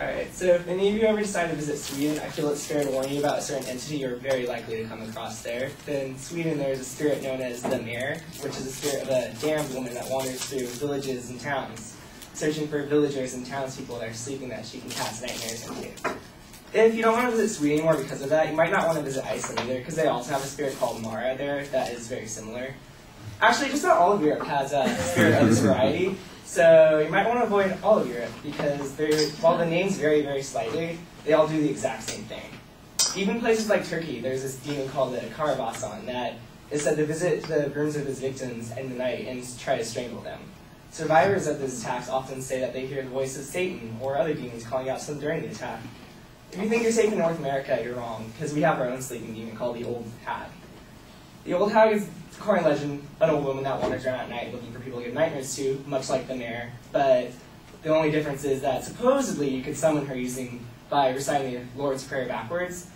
Alright, so if any of you ever decide to visit Sweden, I feel it's fair to warn you about a certain entity you're very likely to come across there. In Sweden, there's a spirit known as the Mare, which is the spirit of a damned woman that wanders through villages and towns, searching for villagers and townspeople that are sleeping that she can cast nightmares into. If you don't want to visit Sweden anymore because of that, you might not want to visit Iceland either, because they also have a spirit called Mara there that is very similar. Actually, just about all of Europe has a spirit of this variety. So you might want to avoid all of Europe because while the names vary very slightly, they all do the exact same thing. Even places like Turkey, there's this demon called the Karabasan that is said to visit the rooms of his victims in the night and try to strangle them. Survivors of these attacks often say that they hear the voice of Satan or other demons calling out to them during the attack. If you think you're safe in North America, you're wrong, because we have our own sleeping demon called the Old Hag. The Old Hag is, according to legend, an old woman that wanders around at night looking for people to give nightmares to, much like the Mare, but the only difference is that supposedly you could summon her by reciting the Lord's Prayer backwards.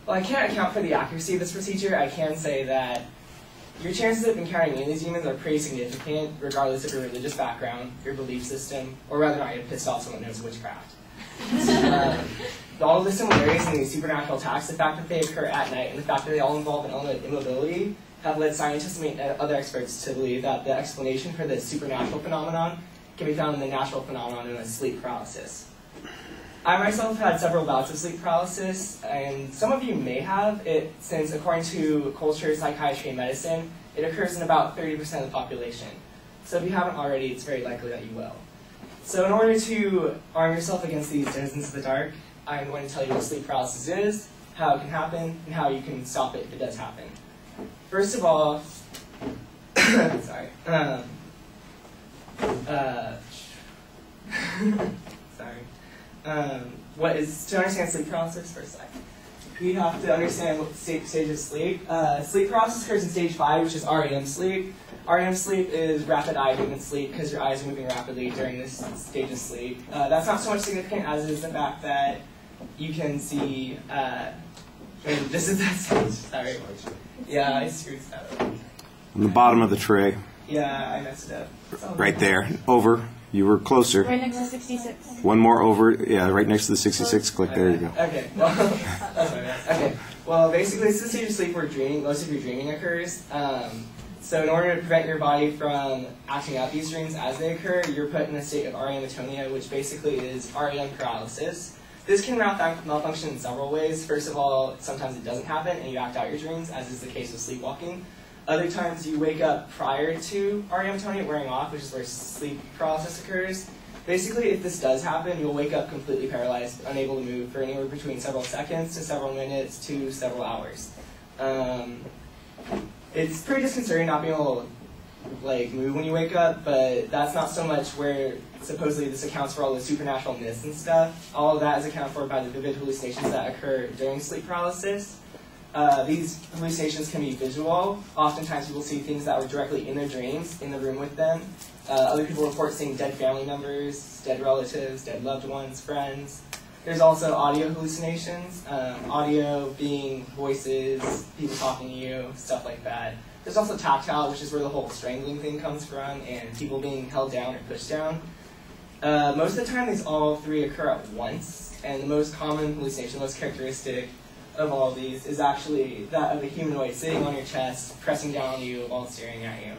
While I can't account for the accuracy of this procedure, I can say that your chances of encountering any of these demons are pretty significant, regardless of your religious background, your belief system, or whether or not you're pissed off someone knows witchcraft. All of the similarities in these supernatural attacks, the fact that they occur at night, and the fact that they all involve an element of immobility, have led scientists and other experts to believe that the explanation for this supernatural phenomenon can be found in the natural phenomenon known as sleep paralysis. I myself have had several bouts of sleep paralysis, and some of you may have it, since according to culture, psychiatry, and medicine, it occurs in about 30% of the population. So if you haven't already, it's very likely that you will. So in order to arm yourself against these denizens of the dark, I'm going to tell you what sleep paralysis is, how it can happen, and how you can stop it if it does happen. First of all, sorry. To understand sleep paralysis, first we have to understand what stage of sleep. Sleep paralysis occurs in stage 5, which is REM sleep. REM sleep is rapid eye movement sleep because your eyes are moving rapidly during this stage of sleep. That's not so much significant as is the fact that you can see, this is that stage, sorry. Yeah, I screwed that up. On the bottom of the tray. Yeah, I messed it up. Right there. Over. You were closer. Right next to 66. One more over. Yeah, right next to the 66. Click. There you go. Okay. Well, that's my bad. Okay. Well, basically, this is the stage of sleep where most of your dreaming occurs. So in order to prevent your body from acting out these dreams as they occur, you're put in a state of REM atonia, which basically is REM paralysis. This can malfunction in several ways. First of all, sometimes it doesn't happen and you act out your dreams, as is the case with sleepwalking. Other times you wake up prior to REM atonia wearing off, which is where sleep paralysis occurs. Basically, if this does happen, you'll wake up completely paralyzed, unable to move for anywhere between several seconds to several minutes to several hours. It's pretty disconcerting not being able to move when you wake up, but that's not so much where supposedly this accounts for all the supernatural myths and stuff. All of that is accounted for by the vivid hallucinations that occur during sleep paralysis. These hallucinations can be visual. Oftentimes people see things that were directly in their dreams, in the room with them. Other people report seeing dead family members, dead relatives, dead loved ones, friends. There's also audio hallucinations, audio being voices, people talking to you, stuff like that. There's also tactile, which is where the whole strangling thing comes from, and people being held down or pushed down. Most of the time, these all three occur at once, and the most common hallucination, most characteristic of all of these, is actually that of a humanoid sitting on your chest, pressing down on you while staring at you.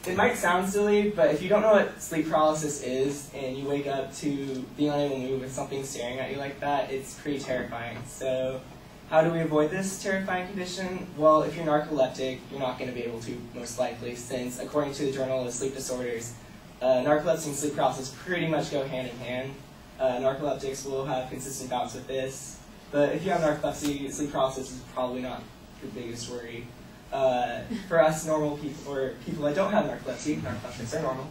It might sound silly, but if you don't know what sleep paralysis is, and you wake up to being unable to move with something staring at you like that, it's pretty terrifying. So how do we avoid this terrifying condition? Well, if you're narcoleptic, you're not going to be able to, most likely, since according to the Journal of Sleep Disorders, narcolepsy and sleep paralysis pretty much go hand in hand. Narcoleptics will have consistent bouts with this, but if you have narcolepsy, sleep paralysis is probably not your biggest worry. For us normal people, or people that don't have narcolepsy, narcoleptics are normal,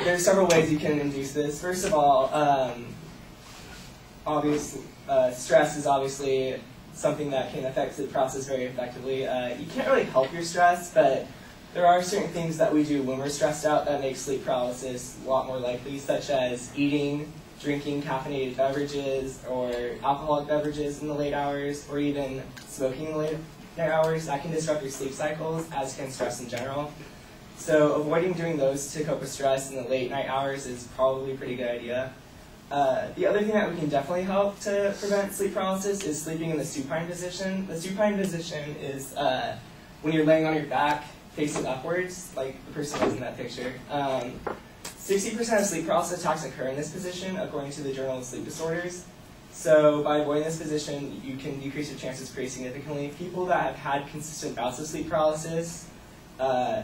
there's several ways you can induce this. First of all, obviously, stress is obviously something that can affect the process very effectively. You can't really help your stress, but there are certain things that we do when we're stressed out that make sleep paralysis a lot more likely, such as eating, drinking caffeinated beverages or alcoholic beverages in the late hours, or even smoking in the late hours. That can disrupt your sleep cycles, as can stress in general. So avoiding doing those to cope with stress in the late night hours is probably a pretty good idea. The other thing that we can definitely help to prevent sleep paralysis is sleeping in the supine position. The supine position is when you're laying on your back facing upwards, like the person was in that picture. 60% of sleep paralysis attacks occur in this position, according to the Journal of Sleep Disorders. So by avoiding this position, you can decrease your chances pretty significantly. People that have had consistent bouts of sleep paralysis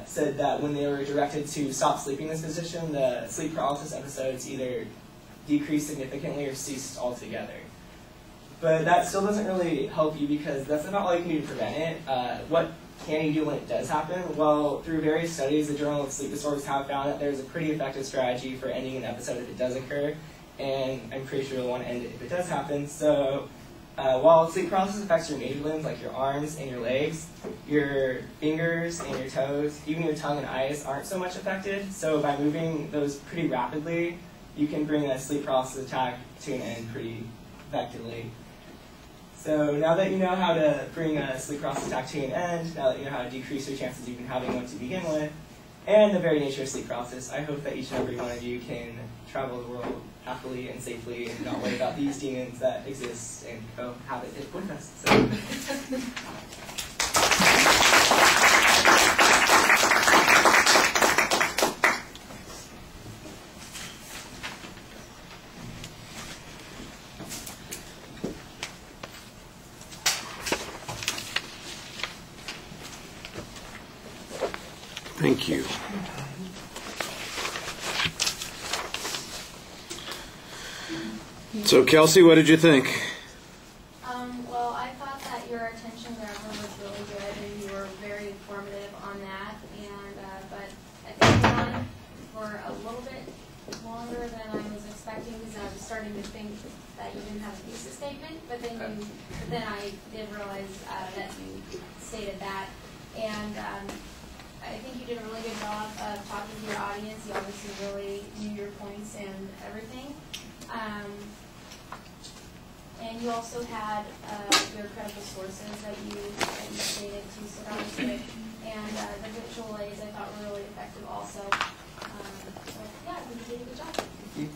said that when they were directed to stop sleeping in this position, the sleep paralysis episodes either decreased significantly or ceased altogether. But that still doesn't really help you because that's not all you can do to prevent it. What can you do when it does happen? Well, through various studies, the Journal of Sleep Disorders have found that there's a pretty effective strategy for ending an episode if it does occur, and I'm pretty sure you'll want to end it if it does happen. So while sleep paralysis affects your major limbs, like your arms and your legs, your fingers and your toes, even your tongue and eyes aren't so much affected. So by moving those pretty rapidly, you can bring a sleep paralysis attack to an end pretty effectively. So now that you know how to bring a sleep paralysis attack to an end, now that you know how to decrease your chances of even having one to begin with, and the very nature of sleep paralysis, I hope that each and every one of you can travel the world happily and safely and not worry about these demons that exist and go have it with us. So. Thank you. So, Kelsey, what did you think? Well, I thought that your attention grabber was really good, and you were very informative on that. And but I think it went on for a little bit longer than I was expecting because I was starting to think that you didn't have a thesis statement. But then I did realize that you stated that, and I think you did a really good job of talking to your audience. You obviously really knew your points and everything. And you also had your credible sources that you stated to surround us with. And the visual aids I thought were really effective also. So yeah, I think you did a good job. Thank you.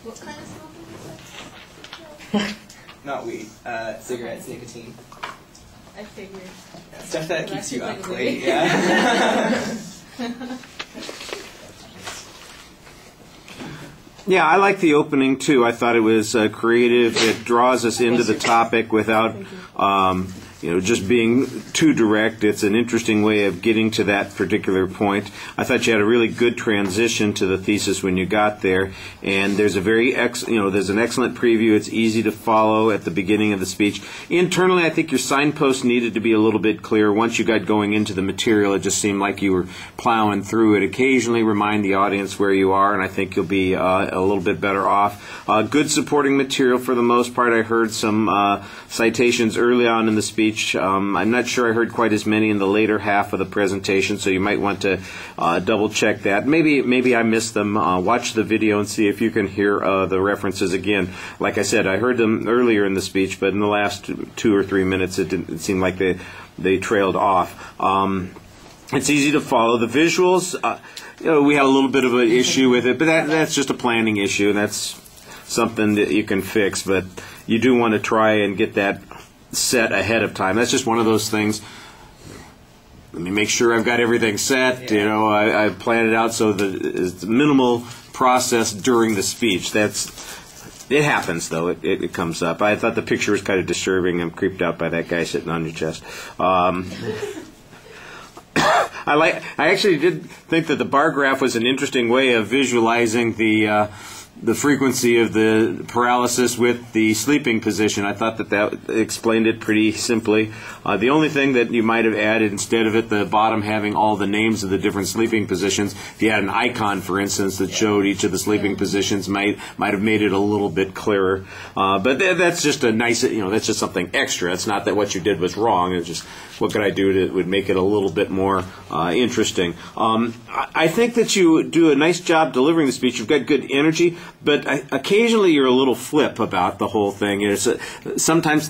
What kind of smoking is it? Not weed, cigarettes, nicotine. I figured. Yeah, stuff that keeps you up Like late, yeah. Yeah, I like the opening too. I thought it was creative. It draws us into the topic without, just being too direct. It's an interesting way of getting to that particular point. I thought you had a really good transition to the thesis when you got there, and there's a there's an excellent preview. It's easy to follow at the beginning of the speech. Internally, I think your signpost needed to be a little bit clearer. Once you got going into the material, it just seemed like you were plowing through it. Occasionally, remind the audience where you are, and I think you'll be a little bit better off. Good supporting material for the most part. I heard some citations early on in the speech. I'm not sure I heard quite as many in the later half of the presentation, so you might want to double check that. Maybe I missed them. Watch the video and see if you can hear the references again. Like I said, I heard them earlier in the speech, but in the last 2 or 3 minutes it seemed like they trailed off. It's easy to follow. The visuals, we had a little bit of an issue with it, but that's just a planning issue. That's something that you can fix, but you do want to try and get that set ahead of time. That's just one of those things. Let me make sure I've got everything set. Yeah. I plan it out so that it's minimal process during the speech. It happens though. It comes up. I thought the picture was kind of disturbing. I'm creeped out by that guy sitting on your chest. I actually did think that the bar graph was an interesting way of visualizing the frequency of the paralysis with the sleeping position. I thought that explained it pretty simply. The only thing that you might have added, instead of at the bottom having all the names of the different sleeping positions, if you had an icon, for instance, that showed each of the sleeping positions, might have made it a little bit clearer. But that's just a nice, that's just something extra. It's not that what you did was wrong. It's just what could I do that would make it a little bit more interesting. I think that you do a nice job delivering the speech. You've got good energy. but occasionally you're a little flip about the whole thing. Sometimes